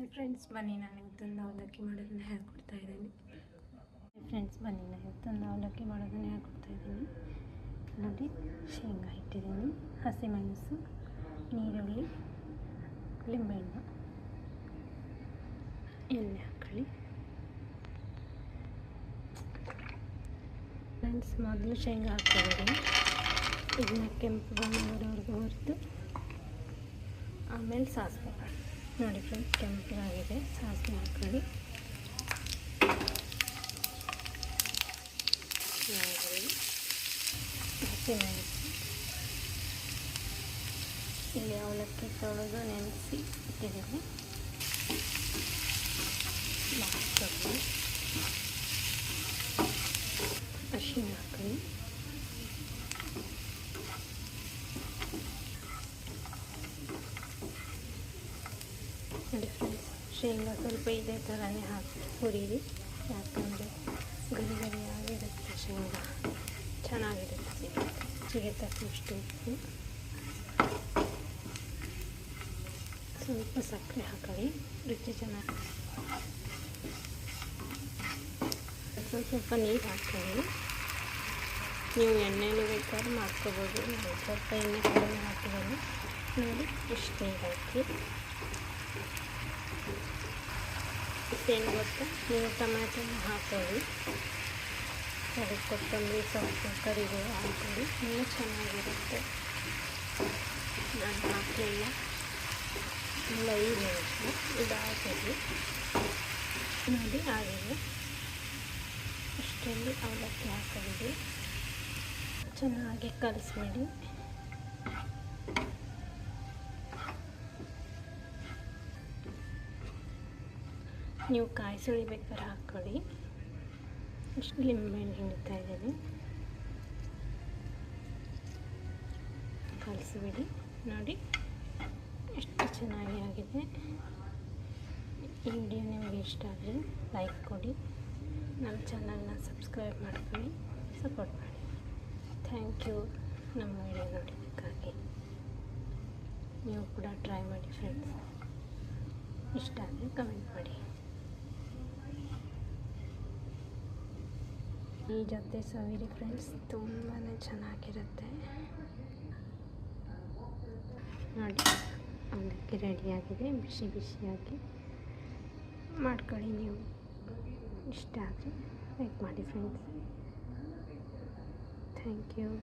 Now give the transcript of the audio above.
Hi friends, ಬನ್ನಿ ನಾನು ಇವತ್ತೊಂದು ಅವಲಕ್ಕಿ ಮಾಡೋದನ್ನು ಹೇಳ್ಕೊಡ್ತಾ ಇದ್ದೀನಿ. ಫ್ರೆಂಡ್ಸ್, ಬನ್ನಿ ನಾನು ಇವತ್ತೊಂದು ಅವಲಕ್ಕಿ ಮಾಡೋದನ್ನು ಹೇಳ್ಕೊಡ್ತಾ ಇದ್ದೀನಿ. ನೋಡಿ, ಶೇಂಗಾ ಇಟ್ಟಿದ್ದೀನಿ, ಹಸಿಮೆಣಸು, ನೀರುಳ್ಳಿ, ಲಿಂಬೆಹಣ್ಣು, ಎಣ್ಣೆ ಹಾಕೊಳ್ಳಿ. ಫ್ರೆಂಡ್ಸ್, ಮೊದಲು ಶೇಂಗಾ ಹಾಕ್ಕೊಬೇಡಿ, ಇದನ್ನ ಕೆಂಪು ಬಣ್ಣ ಬರೋವರೆಗೂ ಹುರಿದು ಆಮೇಲೆ ಸಾಸಿವೆ. ನೋಡಿ ಫ್ರೆಂಡ್ಸ್, ಕೆಂಪಗಾಗಿದೆ, ಸಾಸಿವೆ ಹಾಕೊಳ್ಳಿ. ಹಸಿಮೆಣಸು, ಇಲ್ಲಿ ಅವಲಕ್ಕಿ ತೊಳೆದು ನೆನೆಸಿ ಇಟ್ಟಿದ್ದೀನಿ, ಹಾಕ್ಕೊಳ್ಳಿ. ಅರಿಶಿಣ ಹಾಕೊಳ್ಳಿ. ನೋಡಿ ಫ್ರೆಂಡ್ಸ್, ಶೇಂಗಾ ಸ್ವಲ್ಪ ಇದೇ ಥರನೇ ಹಾಕಿ ಹುರಿರಿ, ಯಾಕಂದರೆ ಗರಿ ಗರಿಯಾಗಿರುತ್ತೆ ಶೇಂಗಾ, ಚೆನ್ನಾಗಿರುತ್ತೆ. ರುಚಿಗೆ ತಕ್ಕಷ್ಟು ಉಪ್ಪು, ಸ್ವಲ್ಪ ಸಕ್ಕರೆ ಹಾಕೊಳ್ಳಿ, ರುಚಿ ಚೆನ್ನಾಗಿ. ಸ್ವಲ್ಪ ನೀರು ಹಾಕ್ಕೊಳ್ಳಿ. ನೀವು ಎಣ್ಣೆನೂ ಬೇಕಾದ್ರೆ ಮಾಡ್ಕೋಬೋದು, ನಾನು ಸ್ವಲ್ಪ ಎಣ್ಣೆ ಕಡಿಮೆ ಹಾಕಿದ್ದೀನಿ. ನೋಡಿ, ಇಷ್ಟು ನೀರು ಹಾಕಿ. ಏನು ಗೊತ್ತಾ, ನೀವು ಟೊಮ್ಯಾಟೊನ ಹಾಕೊಳ್ಳಿ, ಅದಕ್ಕೆ ಕೊತ್ತಂಬರಿ ಸೊಪ್ಪು ಕರಿಬೇವು ಹಾಕೊಳ್ಳಿ, ಇನ್ನೂ ಚೆನ್ನಾಗಿರುತ್ತೆ. ನಾನು ಹಾಕಲಿಲ್ಲ, ಒಂದು 5 ನಿಮಿಷ ಇದಾಗಿದೆ. ನೋಡಿ ಆಗಿದೆ. ಅಷ್ಟರಲ್ಲಿ ಅವಲಕ್ಕಿ ಹಾಕೊಂಡು ಚೆನ್ನಾಗಿ ಕಲಿಸ್ಬಿಡಿ. ನೀವು ಕಾಯಿ ಸುಳಿಬೇಕಾದ್ರೆ ಹಾಕ್ಕೊಳ್ಳಿ. ಇಷ್ಟು ಲಿಂಬೆಹಣ್ಣು ಹಿಂಡ್ತಾ ಇದ್ದೀನಿ, ಕಲಿಸ್ಬಿಡಿ. ನೋಡಿ ಎಷ್ಟು ಚೆನ್ನಾಗಿ ಆಗಿದೆ. ಈ ವಿಡಿಯೋ ನಿಮಗೆ ಇಷ್ಟ ಆದರೆ ಲೈಕ್ ಕೊಡಿ, ನಮ್ಮ ಚಾನಲ್ನ ಸಬ್ಸ್ಕ್ರೈಬ್ ಮಾಡ್ಕೊಳ್ಳಿ, ಸಪೋರ್ಟ್ ಮಾಡಿ. ಥ್ಯಾಂಕ್ ಯು ನಮ್ಮ ವಿಡಿಯೋ ನೋಡೋದಕ್ಕಾಗಿ. ನೀವು ಕೂಡ ಟ್ರೈ ಮಾಡಿ ಫ್ರೆಂಡ್ಸ್, ಇಷ್ಟ ಆದರೆ ಕಮೆಂಟ್ ಮಾಡಿ. ಈ ಜೊತೆ ಸವಿರಿ ಫ್ರೆಂಡ್ಸ್, ತುಂಬಾ ಚೆನ್ನಾಗಿರುತ್ತೆ. ನೋಡಿ, ಅವಲಕ್ಕಿ ರೆಡಿಯಾಗಿದೆ. ಬಿಸಿ ಬಿಸಿಯಾಗಿ ಮಾಡ್ಕೊಳ್ಳಿ. ನೀವು ಇಷ್ಟ ಆದರೆ ಲೈಕ್ ಮಾಡಿ ಫ್ರೆಂಡ್ಸ್. Thank you.